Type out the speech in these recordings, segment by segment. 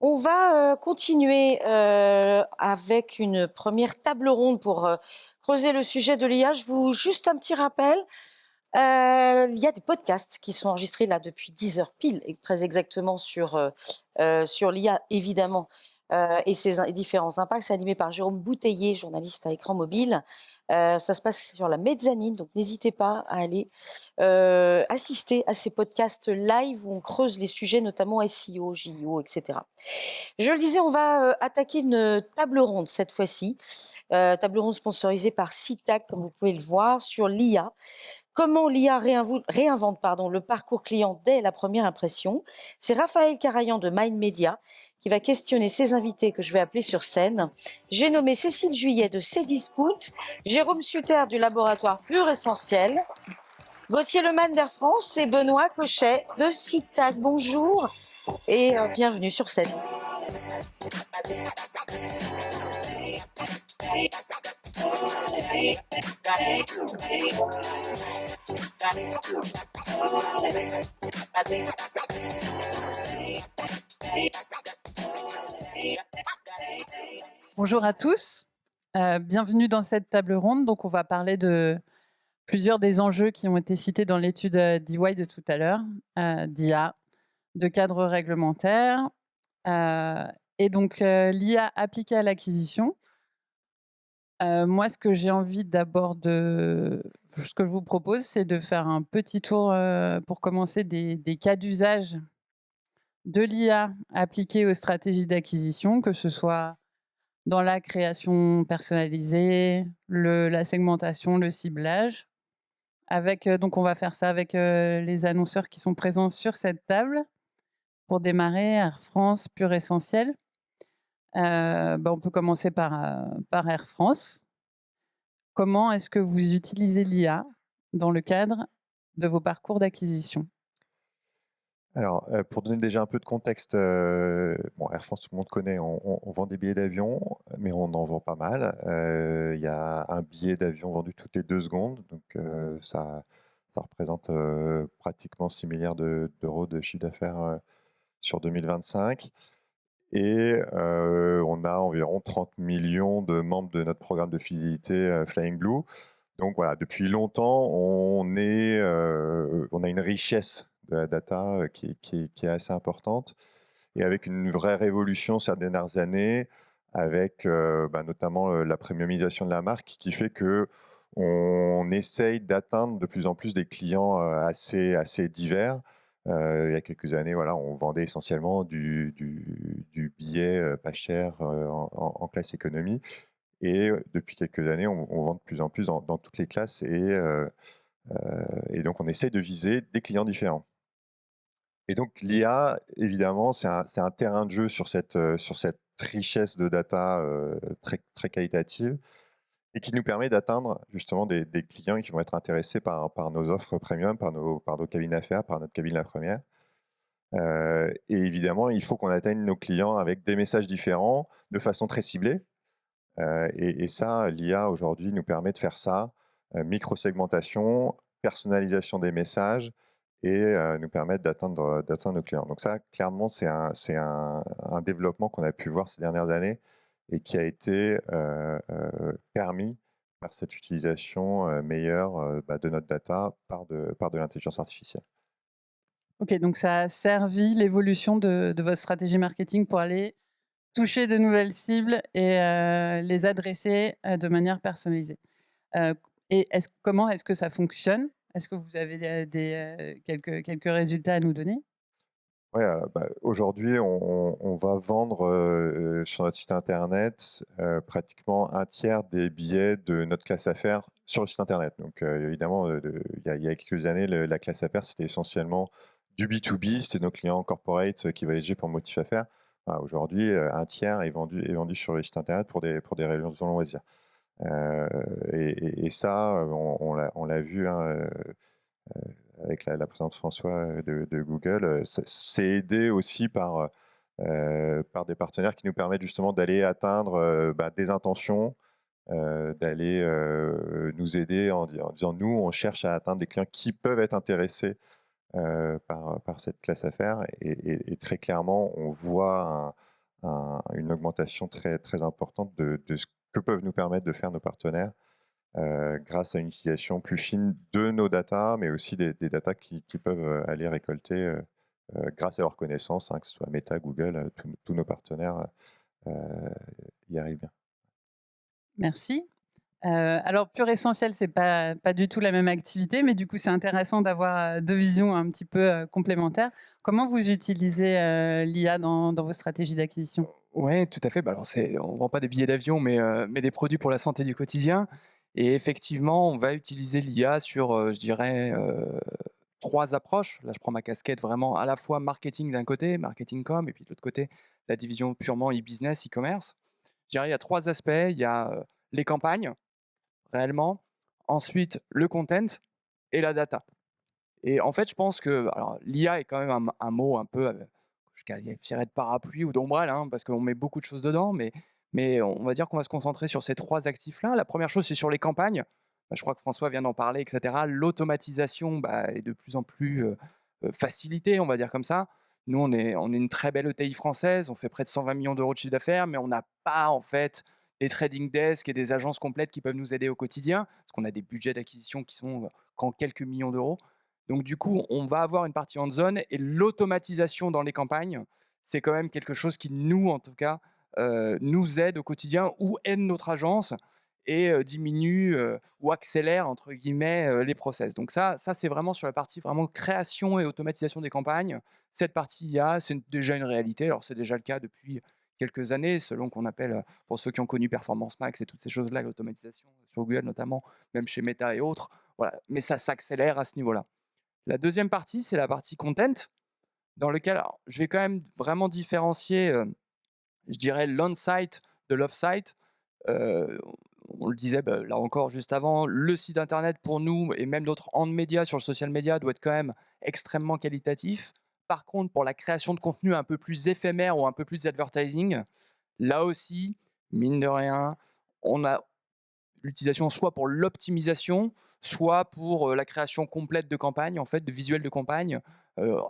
On va continuer avec une première table ronde pour creuser le sujet de l'IA. Juste un petit rappel. Il y a des podcasts qui sont enregistrés là depuis 10 heures pile, et très exactement sur l'IA, évidemment, et ses différents impacts. C'est animé par Jérôme Bouteiller, journaliste à écran mobile. Ça se passe sur la mezzanine, donc n'hésitez pas à aller assister à ces podcasts live où on creuse les sujets, notamment SEO, JO, etc. Je le disais, on va attaquer une table ronde cette fois-ci. Table ronde sponsorisée par CITAC, comme vous pouvez le voir, sur l'IA. Comment l'IA réinvente le parcours client dès la première impression. C'est Raphaël Carayan de Mind Media qui va questionner ses invités que je vais appeler sur scène. J'ai nommé Cécile Juillet de Cdiscount, Jérôme Sutter du laboratoire Pur Essentiel, Gauthier Lemann d'Air France et Benoît Cochet de CITAC. Bonjour et bienvenue sur scène. Bonjour à tous, bienvenue dans cette table ronde. Donc, on va parler de plusieurs des enjeux qui ont été cités dans l'étude d'EY de tout à l'heure, d'IA, de cadre réglementaire, et donc l'IA appliquée à l'acquisition. Moi, ce que j'ai envie d'abord ce que je vous propose, c'est de faire un petit tour pour commencer des cas d'usage de l'IA appliquée aux stratégies d'acquisition, que ce soit dans la création personnalisée, la segmentation, le ciblage. Donc, on va faire ça avec les annonceurs qui sont présents sur cette table. Pour démarrer, Air France, Pur Essentiel. On peut commencer par Air France. Comment est-ce que vous utilisez l'IA dans le cadre de vos parcours d'acquisition ? Alors, pour donner déjà un peu de contexte, Air France, tout le monde connaît, on vend des billets d'avion, mais on en vend pas mal. Il y a un billet d'avion vendu toutes les 2 secondes, donc ça représente pratiquement 6 milliards d'euros de chiffre d'affaires sur 2025. Et on a environ 30 millions de membres de notre programme de fidélité Flying Blue. Donc voilà, depuis longtemps, on a une richesse de la data qui est assez importante, et avec une vraie révolution ces dernières années, avec notamment la premiumisation de la marque, qui fait que on essaye d'atteindre de plus en plus des clients assez divers. Il y a quelques années, voilà, on vendait essentiellement du billet pas cher en classe économie. Et depuis quelques années, on vend de plus en plus dans toutes les classes, et donc on essaie de viser des clients différents. Et donc l'IA, évidemment, c'est un terrain de jeu sur cette richesse de data très, très qualitative, et qui nous permet d'atteindre justement des clients qui vont être intéressés par nos offres premium, par nos cabines affaires, par notre cabine La Première. Et évidemment, il faut qu'on atteigne nos clients avec des messages différents, de façon très ciblée. Et ça, l'IA aujourd'hui nous permet de faire ça, micro-segmentation, personnalisation des messages, et nous permettre d'atteindre nos clients. Donc ça, clairement, c'est un développement qu'on a pu voir ces dernières années, et qui a été permis par cette utilisation meilleure de notre data par de l'intelligence artificielle. Ok, donc ça a servi l'évolution de votre stratégie marketing pour aller toucher de nouvelles cibles et les adresser de manière personnalisée. Et comment est-ce que ça fonctionne ? Est-ce que vous avez quelques résultats à nous donner ? Ouais, aujourd'hui, on va vendre sur notre site internet pratiquement un tiers des billets de notre classe affaires sur le site internet. Donc évidemment, il y a quelques années, la classe affaires, c'était essentiellement du B2B, c'était nos clients corporate qui voyageaient pour motif affaires. Voilà, aujourd'hui, un tiers est vendu sur le site internet pour des raisons de loisirs. Et ça, on l'a vu, hein, avec la présence de François de Google. C'est aidé aussi par des partenaires qui nous permettent justement d'aller atteindre des intentions, d'aller nous aider en disant nous, on cherche à atteindre des clients qui peuvent être intéressés par cette classe affaires. Et très clairement, on voit une augmentation très, très importante de ce que peuvent nous permettre de faire nos partenaires grâce à une utilisation plus fine de nos datas, mais aussi des datas qui peuvent aller récolter grâce à leurs connaissances, hein, que ce soit Meta, Google, tous nos partenaires y arrivent bien. Merci. Alors Pure Essentiel, c'est pas du tout la même activité, mais du coup, c'est intéressant d'avoir, 2 visions un petit peu, complémentaires. Comment vous utilisez, l'IA dans vos stratégies d'acquisition? Ouais, tout à fait. Bah, alors on vend pas des billets d'avion, mais des produits pour la santé du quotidien et effectivement, on va utiliser l'IA sur, je dirais, 3 approches. Là, je prends ma casquette vraiment à la fois marketing d'un côté, marketing com et puis de l'autre côté, la division purement e-business, e-commerce. Je dirais, il y a 3 aspects. Il y a, les campagnes, réellement, ensuite le content et la data. Et en fait, je pense que alors l'IA est quand même un mot un peu, je qualifierais de parapluie ou d'ombrelle, hein, parce qu'on met beaucoup de choses dedans, mais on va dire qu'on va se concentrer sur ces 3 actifs-là. La première chose, c'est sur les campagnes. Bah, je crois que François vient d'en parler et cetera. L'automatisation, bah, est de plus en plus, facilitée, on va dire comme ça. Nous, on est une très belle ETI française, on fait près de 120 millions d'euros de chiffre d'affaires, mais on n'a pas, en fait, des trading desks et des agences complètes qui peuvent nous aider au quotidien, parce qu'on a des budgets d'acquisition qui sont, qu'en quelques millions d'euros. Donc du coup, on va avoir une partie hands-on et l'automatisation dans les campagnes, c'est quand même quelque chose qui nous, en tout cas, nous aide au quotidien ou aide notre agence et diminue, ou «accélère» entre guillemets, les process. Donc ça c'est vraiment sur la partie vraiment création et automatisation des campagnes. Cette partie IA, c'est déjà une réalité. Alors c'est déjà le cas depuis quelques années, selon qu'on appelle, pour ceux qui ont connu Performance Max et toutes ces choses-là, l'automatisation sur Google notamment, même chez Meta et autres, voilà. Mais ça s'accélère à ce niveau-là. La deuxième partie, c'est la partie content, dans lequel alors, je vais quand même vraiment différencier, je dirais l'on-site de l'off-site. Heu, on le disait, bah, là encore juste avant, le site internet pour nous et même d'autres en médias sur le social media doit être quand même extrêmement qualitatif. Par contre, pour la création de contenu un peu plus éphémère ou un peu plus advertising, là aussi, mine de rien, on a l'utilisation soit pour l'optimisation, soit pour, la création complète de campagnes, en fait, de visuels de campagne,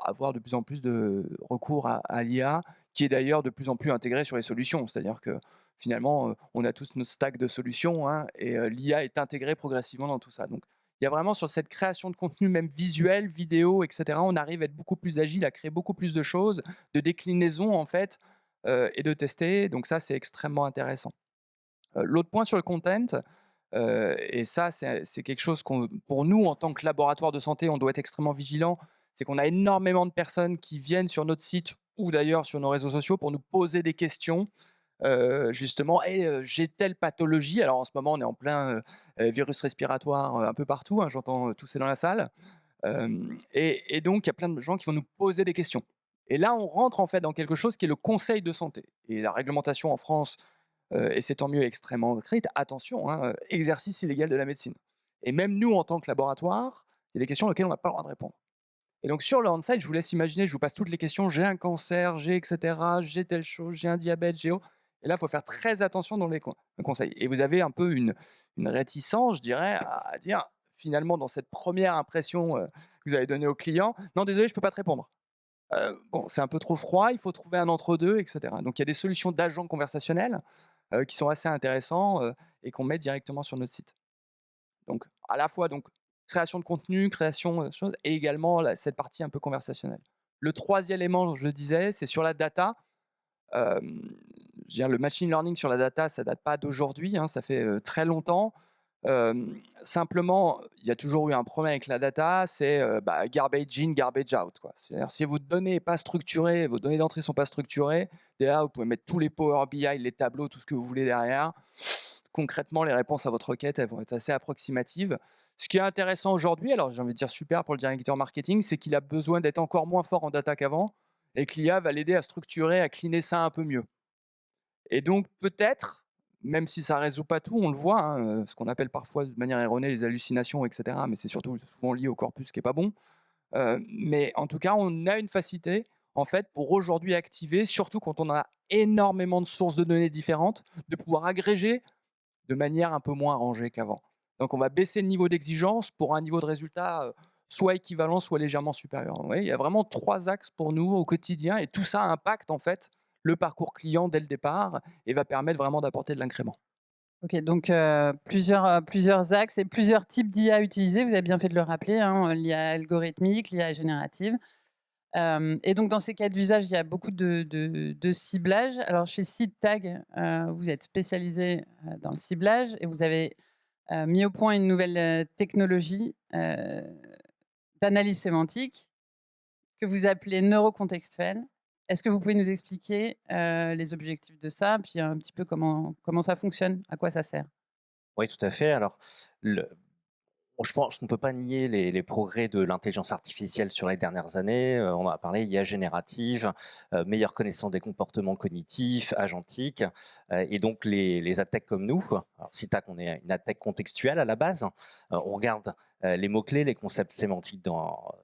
avoir de plus en plus de recours à l'IA, qui est d'ailleurs de plus en plus intégré sur les solutions. C'est-à-dire que finalement, on a tous nos stacks de solutions, hein, et l'IA est intégrée progressivement dans tout ça. Donc il y a vraiment sur cette création de contenu, même visuel, vidéo et cetera, on arrive à être beaucoup plus agile, à créer beaucoup plus de choses, de déclinaisons en fait, et de tester. Donc ça, c'est extrêmement intéressant. L'autre point sur le content, et ça, c'est quelque chose qu'on pour nous, en tant que laboratoire de santé, on doit être extrêmement vigilant. C'est qu'on a énormément de personnes qui viennent sur notre site ou d'ailleurs sur nos réseaux sociaux pour nous poser des questions, justement: «Hey, j'ai telle pathologie». Alors en ce moment, on est en plein, virus respiratoire, un peu partout, hein, j'entends, tousser dans la salle. Et donc il y a plein de gens qui vont nous poser des questions. Et là, on rentre en fait dans quelque chose qui est le conseil de santé. Et la réglementation en France, et c'est tant mieux, extrêmement stricte. Attention, hein, exercice illégal de la médecine. Et même nous, en tant que laboratoire, il y a des questions auxquelles on n'a pas le droit de répondre. Et donc sur le on-site, je vous laisse imaginer, je vous passe toutes les questions. J'ai un cancer, j'ai et cetera, j'ai telle chose, j'ai un diabète, j'ai et là, il faut faire très attention dans les conseils. Et vous avez un peu une réticence, je dirais, à dire, finalement, dans cette première impression, que vous allez donner au client: «Non, désolé, je ne peux pas te répondre». Bon, c'est un peu trop froid, il faut trouver un entre-deux et cetera. Donc il y a des solutions d'agents conversationnels, qui sont assez intéressants, et qu'on met directement sur notre site. Donc à la fois donc création de contenu, création, choses et également cette partie un peu conversationnelle. Le troisième élément, je le disais, c'est sur la data. Je veux dire le machine learning sur la data, ça date pas d'aujourd'hui, hein, ça fait, très longtemps. Simplement, il y a toujours eu un problème avec la data, c'est, bah, garbage in, garbage out, quoi. C'est-à-dire si votre donnée est pas structurée, vos données d'entrée sont pas structurées, derrière vous pouvez mettre tous les Power BI, les tableaux, tout ce que vous voulez derrière. Concrètement, les réponses à votre requête, elles vont être assez approximatives. Ce qui est intéressant aujourd'hui, alors j'ai envie de dire super pour le directeur marketing, c'est qu'il a besoin d'être encore moins fort en data qu'avant et que l'IA va l'aider à structurer, à cleaner ça un peu mieux. Et donc peut-être, même si ça résout pas tout, on le voit, hein, ce qu'on appelle parfois de manière erronée les hallucinations et cetera, mais c'est surtout souvent lié au corpus qui est pas bon. Mais en tout cas, on a une facilité, en fait, pour aujourd'hui activer, surtout quand on a énormément de sources de données différentes, de pouvoir agréger de manière un peu moins rangée qu'avant. Donc on va baisser le niveau d'exigence pour un niveau de résultat, soit équivalent, soit légèrement supérieur. Vous voyez, il y a vraiment 3 axes pour nous au quotidien et tout ça impacte en fait le parcours client dès le départ et va permettre vraiment d'apporter de l'incrément. Ok, donc plusieurs axes et plusieurs types d'IA utilisés. Vous avez bien fait de le rappeler, hein, l'IA algorithmique, l'IA générative. Et donc, dans ces cas d'usage, il y a beaucoup de ciblage. Alors, chez SeedTag, vous êtes spécialisé dans le ciblage et vous avez mis au point une nouvelle technologie d'analyse sémantique que vous appelez neurocontextuelle. Est-ce que vous pouvez nous expliquer les objectifs de ça, puis un petit peu comment ça fonctionne, à quoi ça sert? Oui, tout à fait. Alors, le bon, je pense qu'on ne peut pas nier les progrès de l'intelligence artificielle sur les dernières années. On en a parlé, IA générative, meilleure connaissance des comportements cognitifs, agentiques, et donc les adtech comme nous. Alors, SeedTag, on est une adtech contextuelle à la base. On regarde les mots-clés, les concepts sémantiques dans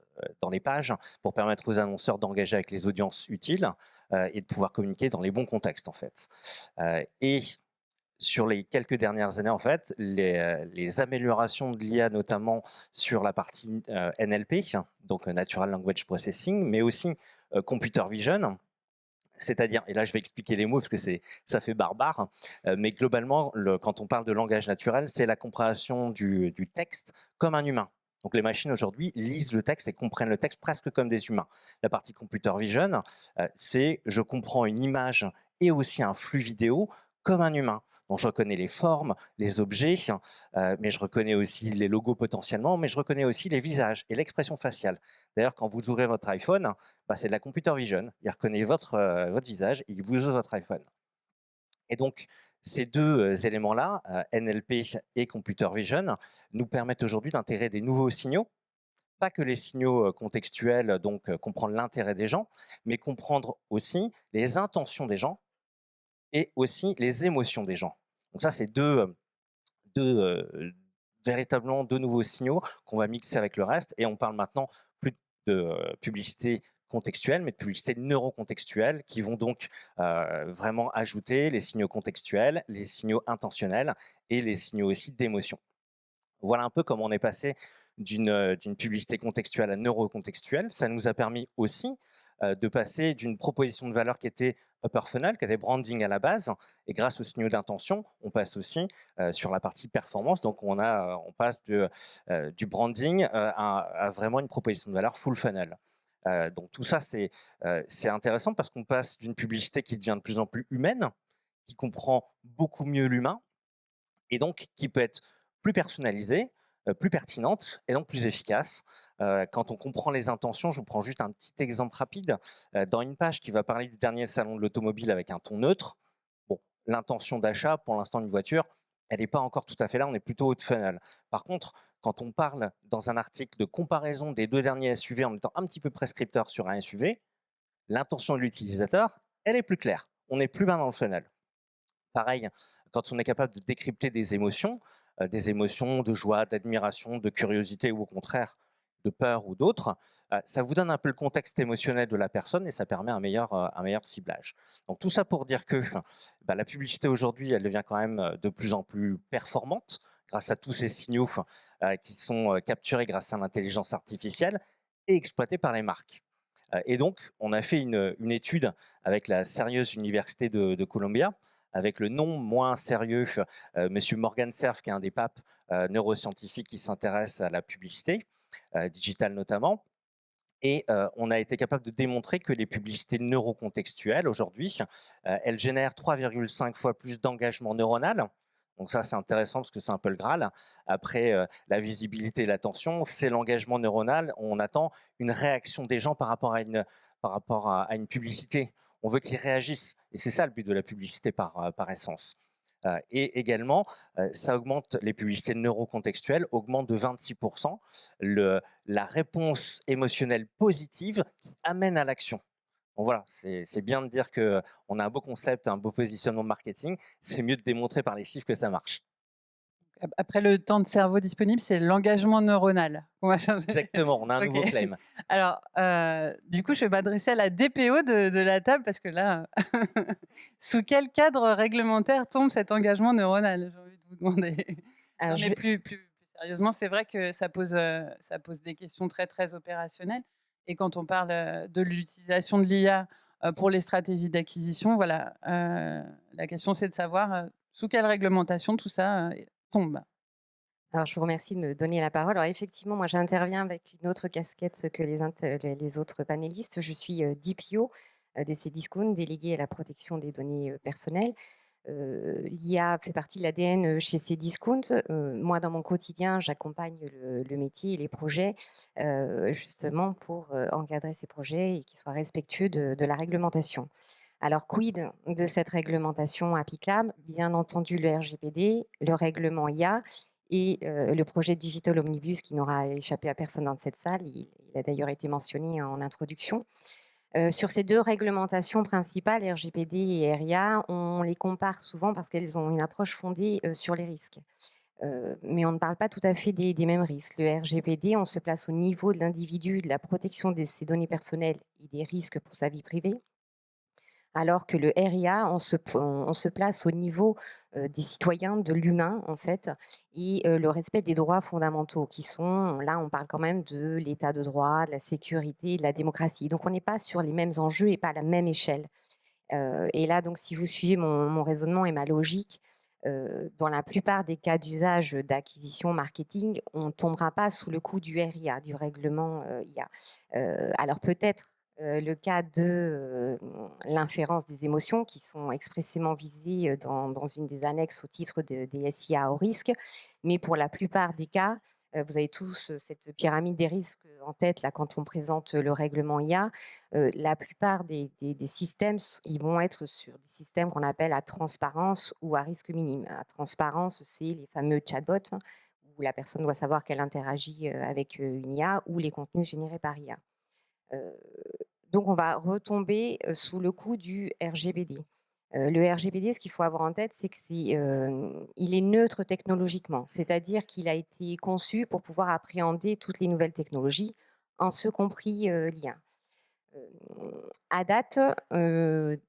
les pages pour permettre aux annonceurs d'engager avec les audiences utiles et de pouvoir communiquer dans les bons contextes, en fait. Et sur les quelques dernières années, en fait, les améliorations de l'IA, notamment sur la partie NLP, donc Natural Language Processing, mais aussi Computer Vision, c'est-à-dire, et là je vais expliquer les mots parce que ça fait barbare, mais globalement, quand on parle de langage naturel, c'est la compréhension du texte comme un humain. Donc les machines aujourd'hui lisent le texte et comprennent le texte presque comme des humains. La partie Computer Vision, c'est je comprends une image et aussi un flux vidéo comme un humain. Donc je reconnais les formes, les objets, mais je reconnais aussi les logos potentiellement, mais je reconnais aussi les visages et l'expression faciale. D'ailleurs, quand vous ouvrez votre iPhone, bah, c'est de la computer vision. Il reconnaît votre visage et il vous ouvre votre iPhone. Et donc, ces deux éléments-là, NLP et computer vision, nous permettent aujourd'hui d'intégrer des nouveaux signaux, pas que les signaux contextuels, donc comprendre l'intérêt des gens, mais comprendre aussi les intentions des gens et aussi les émotions des gens. Donc ça, c'est véritablement deux nouveaux signaux qu'on va mixer avec le reste, et on parle maintenant plus de publicité contextuelle, mais de publicité neurocontextuelle, qui vont donc vraiment ajouter les signaux contextuels, les signaux intentionnels et les signaux aussi d'émotion. Voilà un peu comment on est passé d'une publicité contextuelle à neurocontextuelle. Ça nous a permis aussi de passer d'une proposition de valeur qui était upper funnel, qui était branding à la base, et grâce aux signaux d'intention, on passe aussi sur la partie performance. Donc on passe du branding à vraiment une proposition de valeur full funnel. Donc tout ça, c'est intéressant parce qu'on passe d'une publicité qui devient de plus en plus humaine, qui comprend beaucoup mieux l'humain, et donc qui peut être plus personnalisée, plus pertinente et donc plus efficace. Quand on comprend les intentions, je vous prends juste un petit exemple rapide. Dans une page qui va parler du dernier salon de l'automobile avec un ton neutre, bon, l'intention d'achat pour l'instant d'une voiture, elle n'est pas encore tout à fait là, on est plutôt haut de funnel. Par contre, quand on parle dans un article de comparaison des deux derniers SUV en étant un petit peu prescripteur sur un SUV, l'intention de l'utilisateur, elle est plus claire. On n'est plus bas dans le funnel. Pareil, quand on est capable de décrypter des émotions de joie, d'admiration, de curiosité ou au contraire de peur ou d'autres, ça vous donne un peu le contexte émotionnel de la personne et ça permet un meilleur ciblage. Donc tout ça pour dire que la publicité aujourd'hui, elle devient quand même de plus en plus performante grâce à tous ces signaux qui sont capturés grâce à l'intelligence artificielle et exploités par les marques. Et donc, on a fait une étude avec la sérieuse université de Columbia, avec le non moins sérieux Monsieur Morgan Cerf, qui est un des papes neuroscientifiques qui s'intéresse à la publicité, digitale notamment. Et on a été capable de démontrer que les publicités neurocontextuelles, aujourd'hui, elles génèrent 3,5 fois plus d'engagement neuronal. Donc ça, c'est intéressant parce que c'est un peu le Graal. Après la visibilité et l'attention, c'est l'engagement neuronal. On attend une réaction des gens par rapport à une publicité. On veut qu'ils réagissent. Et c'est ça le but de la publicité par essence. Et également, ça augmente, les publicités neurocontextuelles augmentent de 26% la réponse émotionnelle positive qui amène à l'action. Donc voilà, c'est bien de dire qu'on a un beau concept, un beau positionnement marketing. C'est mieux de démontrer par les chiffres que ça marche. Après le temps de cerveau disponible, c'est l'engagement neuronal. On va changer. Exactement, on a un nouveau Ok. claim. Alors, du coup, je vais m'adresser à la DPO de la table parce que là, sous quel cadre réglementaire tombe cet engagement neuronal? J'ai envie de vous demander. Alors, Non, je mais vais- plus sérieusement, c'est vrai que ça pose des questions très, très opérationnelles. Et quand on parle de l'utilisation de l'IA pour les stratégies d'acquisition. Voilà, la question, c'est de savoir sous quelle réglementation tout ça tombe. Alors, je vous remercie de me donner la parole. Alors, effectivement, moi, j'interviens avec une autre casquette que les autres panélistes. Je suis DPO des Cdiscount, déléguée à la protection des données personnelles. L'IA fait partie de l'ADN chez Cdiscount. Moi, dans mon quotidien, j'accompagne le métier et les projets justement pour encadrer ces projets et qu'ils soient respectueux de la réglementation. Alors, quid de cette réglementation applicable? Bien entendu, le RGPD, le règlement IA et le projet Digital Omnibus qui n'aura échappé à personne dans cette salle. Il a d'ailleurs été mentionné en introduction. Sur ces deux réglementations principales, RGPD et RIA, on les compare souvent parce qu'elles ont une approche fondée sur les risques. Mais on ne parle pas tout à fait des mêmes risques. Le RGPD, on se place au niveau de l'individu, de la protection de ses données personnelles et des risques pour sa vie privée. Alors que le RIA, on se place au niveau des citoyens, de l'humain en fait, et le respect des droits fondamentaux qui sont, là on parle quand même de l'état de droit, de la sécurité, de la démocratie. Donc on n'est pas sur les mêmes enjeux et pas à la même échelle. Et là donc si vous suivez mon raisonnement et ma logique, dans la plupart des cas d'usage d'acquisition marketing, on ne tombera pas sous le coup du RIA, du règlement IA. Alors peut-être le cas de l'inférence des émotions qui sont expressément visées dans une des annexes au titre des SIA au risque. Mais pour la plupart des cas, vous avez tous cette pyramide des risques en tête là, quand on présente le règlement IA. La plupart des systèmes, ils vont être sur des systèmes qu'on appelle à transparence ou à risque minime. À transparence, c'est les fameux chatbots hein, où la personne doit savoir qu'elle interagit avec une IA ou les contenus générés par IA. Donc on va retomber sous le coup du RGPD. Le RGPD, ce qu'il faut avoir en tête, c'est il est neutre technologiquement, c'est-à-dire qu'il a été conçu pour pouvoir appréhender toutes les nouvelles technologies, en ce compris l'IA. À date,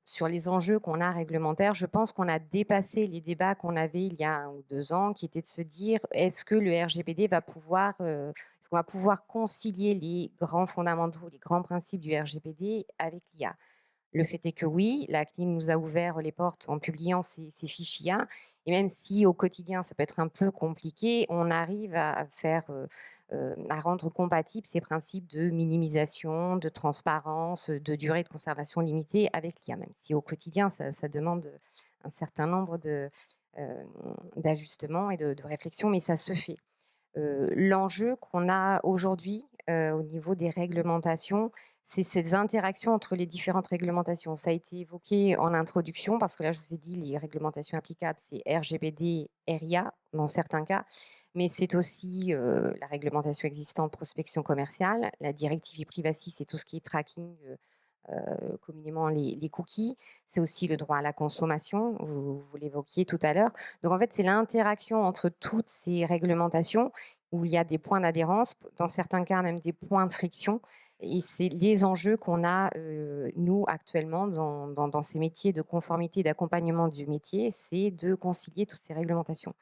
sur les enjeux qu'on a réglementaires, je pense qu'on a dépassé les débats qu'on avait il y a 1 ou 2 ans, qui étaient de se dire: «Est-ce que le RGPD va pouvoir, est-ce qu'on va pouvoir concilier les grands fondamentaux, les grands principes du RGPD avec l'IA?» Le fait est que oui, la CNIL nous a ouvert les portes en publiant ces fiches IA et même si au quotidien ça peut être un peu compliqué, on arrive à faire, à rendre compatibles ces principes de minimisation, de transparence, de durée de conservation limitée avec l'IA, même si au quotidien ça demande, un certain nombre d'ajustements et de réflexions, mais ça se fait. L'enjeu qu'on a aujourd'hui, au niveau des réglementations, c'est ces interactions entre les différentes réglementations. Ça a été évoqué en introduction parce que là, je vous ai dit les réglementations applicables, c'est RGPD, RIA dans certains cas, mais c'est aussi, la réglementation existante prospection commerciale, la directive e-privacy, c'est tout ce qui est tracking, communément les cookies. C'est aussi le droit à la consommation, vous l'évoquiez tout à l'heure. Donc en fait, c'est l'interaction entre toutes ces réglementations où il y a des points d'adhérence, dans certains cas même des points de friction. Et c'est les enjeux qu'on a, nous, actuellement, dans ces métiers de conformité et d'accompagnement du métier, c'est de concilier toutes ces réglementations.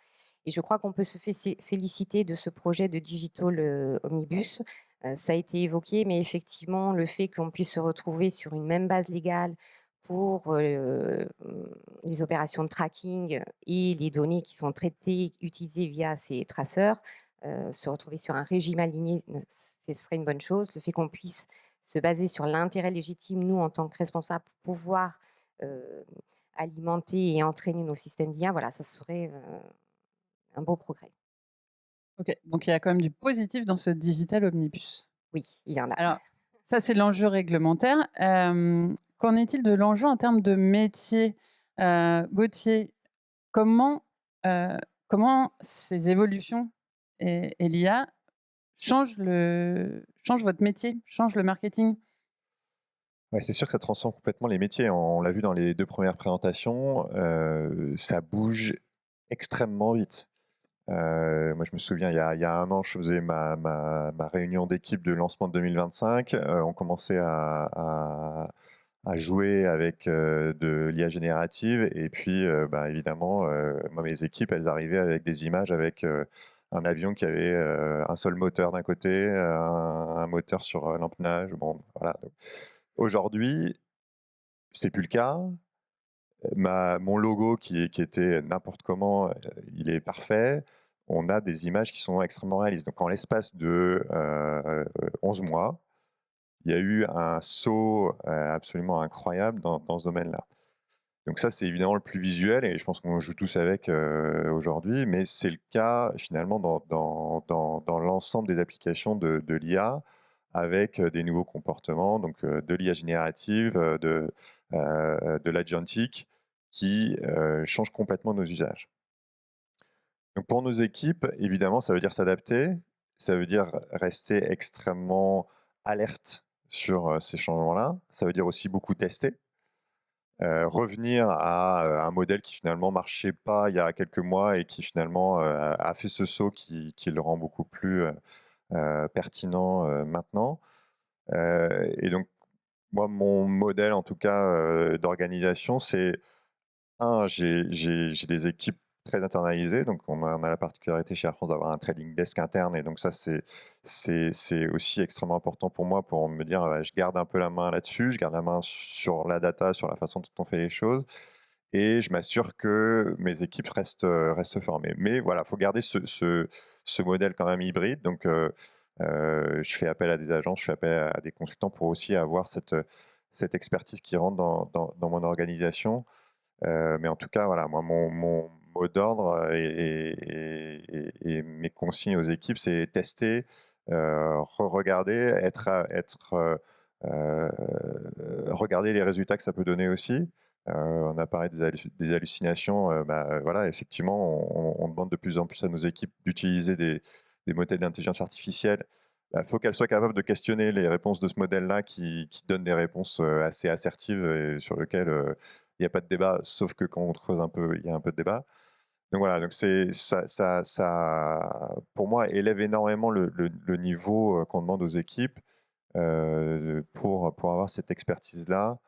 Et je crois qu'on peut se féliciter de ce projet de Digital Omnibus. Ça a été évoqué, mais effectivement, le fait qu'on puisse se retrouver sur une même base légale pour les opérations de tracking et les données qui sont traitées, utilisées via ces traceurs, se retrouver sur un régime aligné, ce serait une bonne chose. Le fait qu'on puisse se baser sur l'intérêt légitime, nous, en tant que responsables, pour pouvoir alimenter et entraîner nos systèmes d'IA, voilà, ça serait un beau progrès. OK, donc il y a quand même du positif dans ce Digital Omnibus. Oui, il y en a. Alors, ça, c'est l'enjeu réglementaire. Qu'en est-il de l'enjeu en termes de métier? Gauthier, comment, comment ces évolutions et l'IA changent votre métier, changent le marketing? Ouais, c'est sûr que ça transforme complètement les métiers. On l'a vu dans les 2 premières présentations, ça bouge extrêmement vite. Moi, je me souviens, il y a 1 an, je faisais ma réunion d'équipe de lancement de 2025. On commençait à jouer avec de l'IA générative et puis, bah, évidemment, moi, mes équipes, elles arrivaient avec des images avec un avion qui avait un seul moteur d'un côté, un moteur sur l'empennage. Bon, voilà. Donc, aujourd'hui, C'est plus le cas. Mon logo qui était n'importe comment, il est parfait. On a des images qui sont extrêmement réalistes. Donc en l'espace de 11 mois, il y a eu un saut absolument incroyable dans ce domaine-là. Donc ça, c'est évidemment le plus visuel et je pense qu'on joue tous avec aujourd'hui, mais c'est le cas finalement dans l'ensemble des applications de l'IA avec des nouveaux comportements, donc de l'IA générative, de l'agentic qui change complètement nos usages. Donc pour nos équipes, évidemment, ça veut dire s'adapter, ça veut dire rester extrêmement alerte sur ces changements-là, ça veut dire aussi beaucoup tester. Revenir à un modèle qui finalement marchait pas il y a quelques mois et qui finalement a fait ce saut qui le rend beaucoup plus pertinent maintenant. Et donc, moi, mon modèle, en tout cas, d'organisation, c'est j'ai des équipes très internalisées, donc on a la particularité chez Air France d'avoir un trading desk interne, et donc ça, c'est aussi extrêmement important pour moi pour me dire, je garde un peu la main là-dessus, je garde la main sur la data, sur la façon dont on fait les choses, et je m'assure que mes équipes restent formées. Mais voilà, il faut garder ce modèle quand même hybride, donc je fais appel à des agences, je fais appel à des consultants pour aussi avoir cette expertise qui rentre dans mon organisation. Mais en tout cas, voilà, moi, mon mot d'ordre et mes consignes aux équipes, c'est tester, regarder, regarder les résultats que ça peut donner aussi. On a parlé des hallucinations. Voilà, effectivement, on demande de plus en plus à nos équipes d'utiliser des modèles d'intelligence artificielle. Il faut qu'elles soient capables de questionner les réponses de ce modèle-là qui donnent des réponses assez assertives et sur lesquelles il n'y a pas de débat, sauf que quand on creuse un peu, il y a un peu de débat. Donc voilà, donc ça, pour moi, élève énormément le niveau qu'on demande aux équipes pour avoir cette expertise-là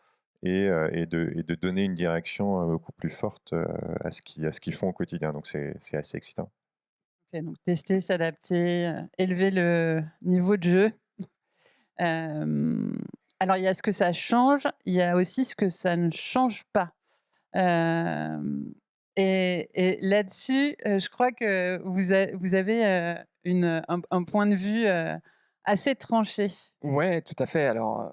et de donner une direction beaucoup plus forte à ce qu'ils font au quotidien. Donc c'est assez excitant. Ok, donc tester, s'adapter, élever le niveau de jeu. Alors, il y a ce que ça change, il y a aussi ce que ça ne change pas. Et là-dessus, je crois que vous avez un point de vue assez tranché. Ouais, tout à fait. Alors,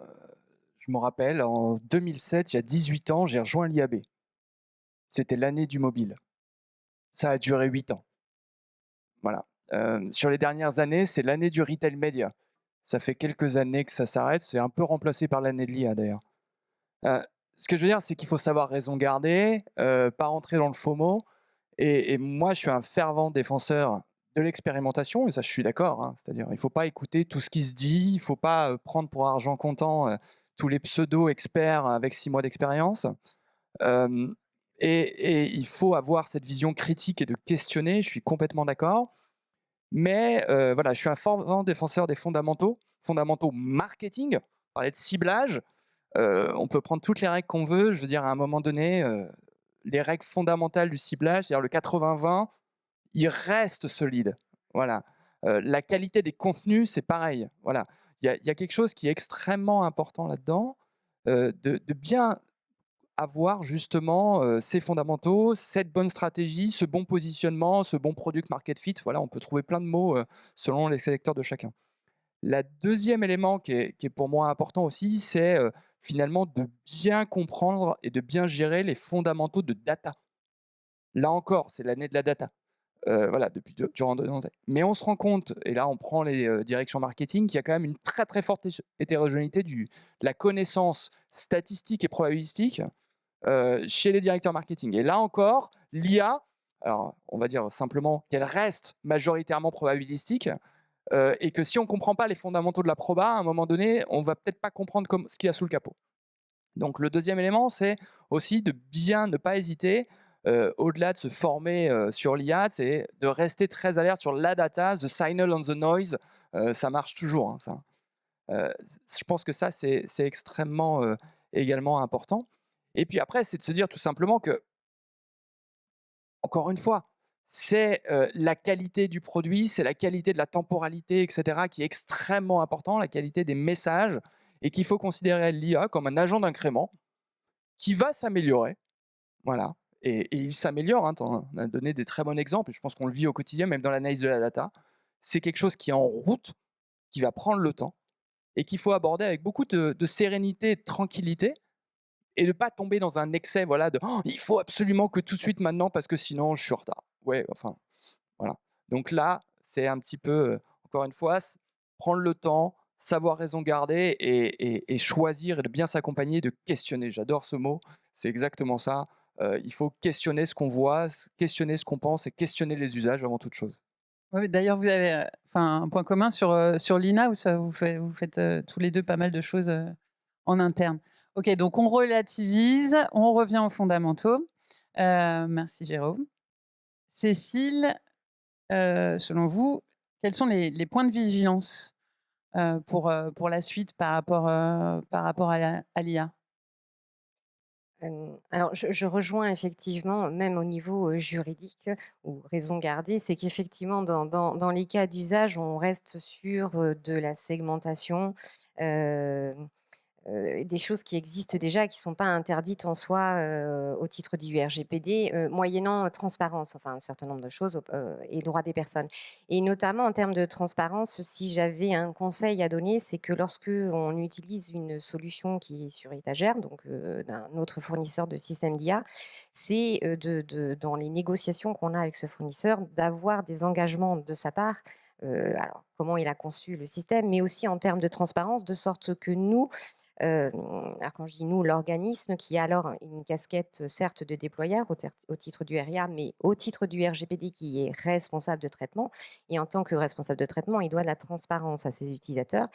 je me rappelle, en 2007, il y a 18 ans, j'ai rejoint l'IAB. C'était l'année du mobile. Ça a duré 8 ans. Voilà. Sur les dernières années, c'est l'année du retail média. Ça fait quelques années que ça s'arrête. C'est un peu remplacé par l'année de l'IA, d'ailleurs. Ce que je veux dire, c'est qu'il faut savoir raison garder, pas rentrer dans le FOMO. Et moi, je suis un fervent défenseur de l'expérimentation, et ça, je suis d'accord. Hein. C'est-à-dire, il ne faut pas écouter tout ce qui se dit, il ne faut pas prendre pour argent comptant tous les pseudo-experts avec 6 mois d'expérience. Et il faut avoir cette vision critique et de questionner, je suis complètement d'accord. Mais voilà, je suis un fervent défenseur des fondamentaux marketing, on parlait de ciblage. On peut prendre toutes les règles qu'on veut, je veux dire, à un moment donné, les règles fondamentales du ciblage, c'est-à-dire le 80-20, il reste solide. Voilà. La qualité des contenus, c'est pareil. Voilà. Il y a quelque chose qui est extrêmement important là-dedans, de bien avoir justement ces fondamentaux, cette bonne stratégie, ce bon positionnement, ce bon product market fit. Voilà, on peut trouver plein de mots selon les secteurs de chacun. Le deuxième élément qui est pour moi important aussi, c'est finalement de bien comprendre et de bien gérer les fondamentaux de data. Là encore, c'est l'année de la data. Voilà, durant 2 ans. Mais on se rend compte, et là on prend les directions marketing, qu'il y a quand même une très très forte hétérogénéité de la connaissance statistique et probabilistique chez les directeurs marketing. Et là encore, l'IA, alors on va dire simplement qu'elle reste majoritairement probabilistique, et que si on ne comprend pas les fondamentaux de la proba, à un moment donné, on ne va peut-être pas comprendre ce qu'il y a sous le capot. Donc le deuxième élément, c'est aussi de bien ne pas hésiter, au-delà de se former sur l'IA, c'est de rester très alerte sur la data, the signal on the noise, ça marche toujours. Hein, ça. Je pense que ça, c'est extrêmement également important. Et puis après, c'est de se dire tout simplement que, encore une fois, c'est la qualité du produit, c'est la qualité de la temporalité, etc., qui est extrêmement important, la qualité des messages, et qu'il faut considérer l'IA comme un agent d'incrément qui va s'améliorer. Voilà. Et il s'améliore. Hein, on a donné des très bons exemples. Et je pense qu'on le vit au quotidien, même dans l'analyse de la data. C'est quelque chose qui est en route, qui va prendre le temps et qu'il faut aborder avec beaucoup de sérénité et de tranquillité et de ne pas tomber dans un excès voilà, de «Oh, il faut absolument que tout de suite maintenant parce que sinon je suis en retard». Ouais, enfin, voilà. Donc là, c'est un petit peu, encore une fois, prendre le temps, savoir raison garder et choisir et de bien s'accompagner, de questionner. J'adore ce mot, c'est exactement ça. Il faut questionner ce qu'on voit, questionner ce qu'on pense et questionner les usages avant toute chose. Oui, d'ailleurs, vous avez un point commun sur l'INA où vous faites tous les deux pas mal de choses en interne. Ok, donc on relativise, on revient aux fondamentaux. Merci Jérôme. Cécile, selon vous, quels sont les points de vigilance pour la suite par rapport à l'IA? Alors je rejoins effectivement, même au niveau, juridique ou raison gardée, c'est qu'effectivement dans les cas d'usage, on reste sur, de la segmentation, hem des choses qui existent déjà et qui ne sont pas interdites en soi, au titre du RGPD, moyennant transparence, enfin un certain nombre de choses, et droits des personnes. Et notamment en termes de transparence, si j'avais un conseil à donner, c'est que lorsque on utilise une solution qui est sur étagère, donc d'un autre fournisseur de système d'IA, c'est, dans les négociations qu'on a avec ce fournisseur, d'avoir des engagements de sa part, alors comment il a conçu le système, mais aussi en termes de transparence, de sorte que nous, alors quand je dis nous, l'organisme qui a alors une casquette, certes de déployeur au titre du RIA, mais au titre du RGPD qui est responsable de traitement et en tant que responsable de traitement, il doit de la transparence à ses utilisateurs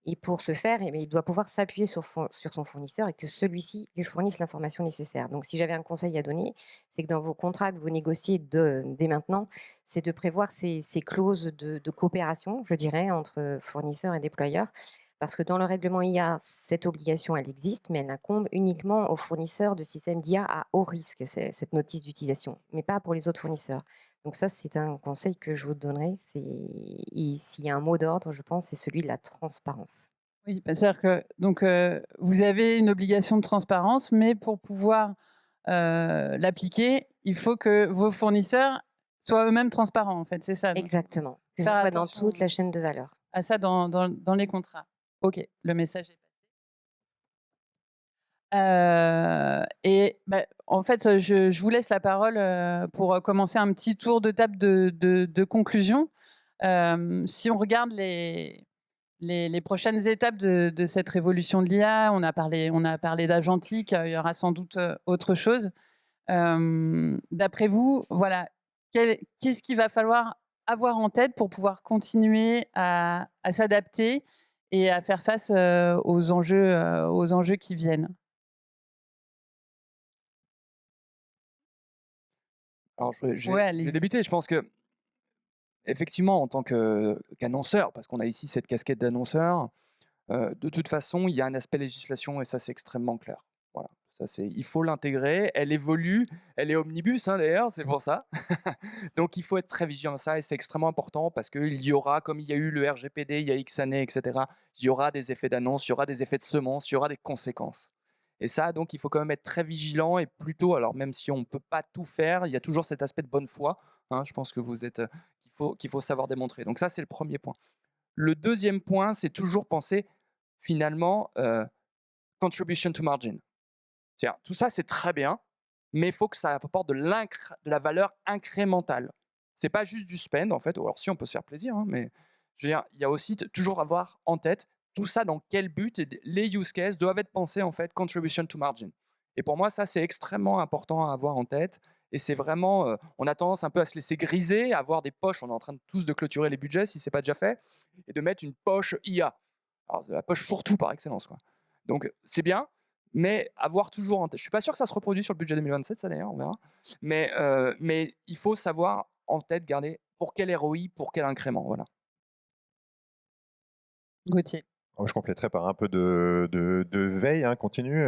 et pour ce faire, eh beh, il doit pouvoir s'appuyer sur son fournisseur et que celui-ci lui fournisse l'information nécessaire. Donc si j'avais un conseil à donner, c'est que dans vos contrats que vous négociez dès maintenant, c'est de prévoir ces clauses de coopération, je dirais, entre fournisseurs et déployeurs parce que dans le règlement IA, cette obligation, elle existe, mais elle incombe uniquement aux fournisseurs de systèmes d'IA à haut risque, cette notice d'utilisation, mais pas pour les autres fournisseurs. Donc ça, c'est un conseil que je vous donnerai. Et s'il y a un mot d'ordre, je pense, c'est celui de la transparence. Oui, bah, c'est-à-dire que donc, vous avez une obligation de transparence, mais pour pouvoir l'appliquer, il faut que vos fournisseurs soient eux-mêmes transparents, en fait, c'est ça? Donc Exactement. Que ce faire soit dans attention toute la chaîne de valeur. à ça dans les contrats. OK, le message est passé. Et bah, en fait, je vous laisse la parole, pour, commencer un petit tour de table de conclusion. Si on regarde les prochaines étapes de cette révolution de l'IA, on a parlé d'agentique, il y aura sans doute, autre chose. D'après vous, voilà, qu'est-ce qu'il va falloir avoir en tête pour pouvoir continuer à s'adapter et à faire face, aux enjeux qui viennent? Alors Ouais, je vais allez-y. débuter. Je pense que effectivement, en tant qu'annonceur, parce qu'on a ici cette casquette d'annonceur, de toute façon, il y a un aspect législation et ça, c'est extrêmement clair. Voilà, ça, il faut l'intégrer. Elle évolue, elle est omnibus hein, d'ailleurs, c'est pour ça. Donc, il faut être très vigilant à ça et c'est extrêmement important parce qu'il y aura, comme il y a eu le RGPD il y a X années, etc., il y aura des effets d'annonce, il y aura des effets de semence, il y aura des conséquences. Et ça, donc, il faut quand même être très vigilant et plutôt, alors même si on ne peut pas tout faire, il y a toujours cet aspect de bonne foi. Hein, je pense que vous êtes, qu'il faut savoir démontrer. Donc ça, c'est le premier point. Le deuxième point, c'est toujours penser finalement contribution to margin. C'est-à-dire, tout ça, c'est très bien, mais il faut que ça apporte de la valeur incrémentale. C'est pas juste du spend, en fait. Ou alors si, on peut se faire plaisir, hein, mais je veux dire, il y a aussi toujours avoir en tête tout ça dans quel but et les use cases doivent être pensés en fait contribution to margin. Et pour moi, ça, c'est extrêmement important à avoir en tête. Et c'est vraiment, on a tendance un peu à se laisser griser, à avoir des poches. On est en train de tous de clôturer les budgets si c'est pas déjà fait, et de mettre une poche IA. Alors, la poche fourre-tout par excellence, quoi. Donc, c'est bien, mais avoir toujours en tête. Je suis pas sûr que ça se reproduise sur le budget 2027, ça d'ailleurs, on verra. Mais il faut savoir en tête garder pour quel ROI, pour quel incrément, voilà. Gauthier. Je compléterai par un peu de veille hein, continue.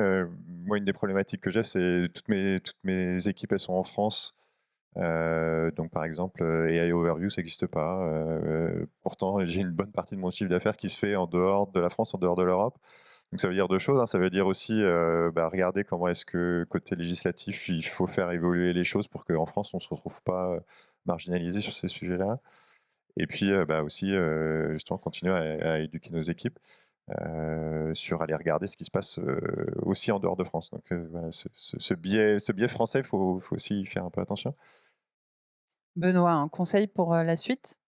Moi, une des problématiques que j'ai, c'est toutes mes équipes, elles sont en France. Donc, par exemple, AI Overview, ça n'existe pas. Pourtant, j'ai une bonne partie de mon chiffre d'affaires qui se fait en dehors de la France, en dehors de l'Europe. Donc ça veut dire deux choses, hein. Ça veut dire aussi regarder comment est-ce que côté législatif, il faut faire évoluer les choses pour qu'en France, on ne se retrouve pas marginalisé sur ces sujets-là. Et puis aussi justement continuer à éduquer nos équipes sur aller regarder ce qui se passe aussi en dehors de France. Donc voilà, ce biais français, il faut aussi y faire un peu attention. Benoît, un conseil pour la suite?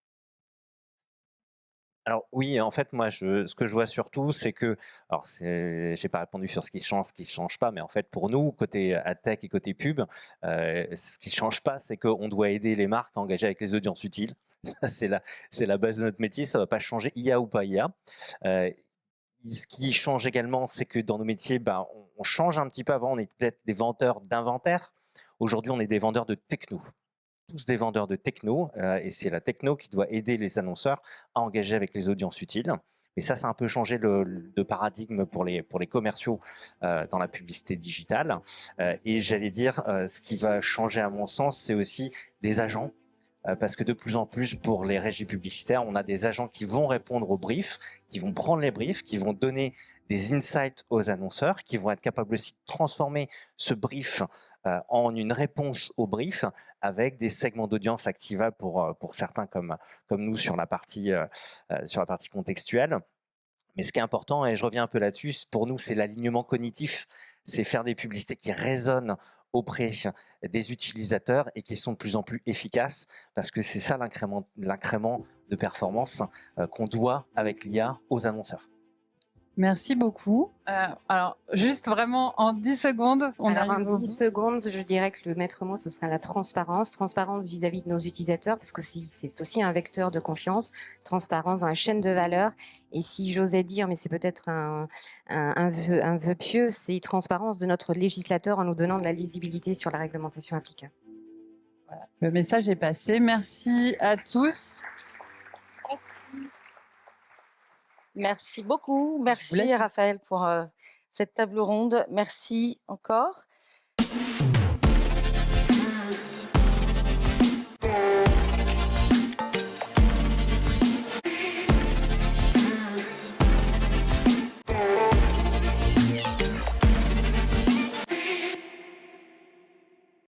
Alors oui, en fait, moi, ce que je vois surtout, c'est que, alors j'ai pas répondu sur ce qui change pas, mais en fait, pour nous, côté tech et côté pub, ce qui change pas, c'est qu'on doit aider les marques à engager avec les audiences utiles. Ça, c'est la base de notre métier, ça va pas changer IA ou pas IA. Ce qui change également, c'est que dans nos métiers, on change un petit peu. Avant, on était peut-être des vendeurs d'inventaire. Aujourd'hui, on est des vendeurs de techno. Tous des vendeurs de techno, et c'est la techno qui doit aider les annonceurs à engager avec les audiences utiles. Mais ça a un peu changé de paradigme pour les commerciaux dans la publicité digitale. Et j'allais dire, ce qui va changer à mon sens, c'est aussi des agents. Parce que de plus en plus, pour les régies publicitaires, on a des agents qui vont répondre aux briefs, qui vont prendre les briefs, qui vont donner des insights aux annonceurs, qui vont être capables aussi de transformer ce brief en une réponse au brief avec des segments d'audience activables pour certains comme nous sur la partie contextuelle. Mais ce qui est important, et je reviens un peu là-dessus, pour nous, c'est l'alignement cognitif, c'est faire des publicités qui résonnent auprès des utilisateurs et qui sont de plus en plus efficaces, parce que c'est ça l'incrément de performance qu'on doit avec l'IA aux annonceurs. Merci beaucoup. Alors, juste vraiment en 10 secondes, on Alors, arrive en au 10 bout. secondes, je dirais que le maître mot, ce sera la transparence. Transparence vis-à-vis de nos utilisateurs, parce que c'est aussi un vecteur de confiance. Transparence dans la chaîne de valeur. Et si j'osais dire, mais c'est peut-être un vœu pieux, c'est transparence de notre législateur en nous donnant de la lisibilité sur la réglementation applicable. Voilà, le message est passé. Merci à tous. Merci. Merci beaucoup. laisse. Merci Raphaël pour cette table ronde. Merci encore.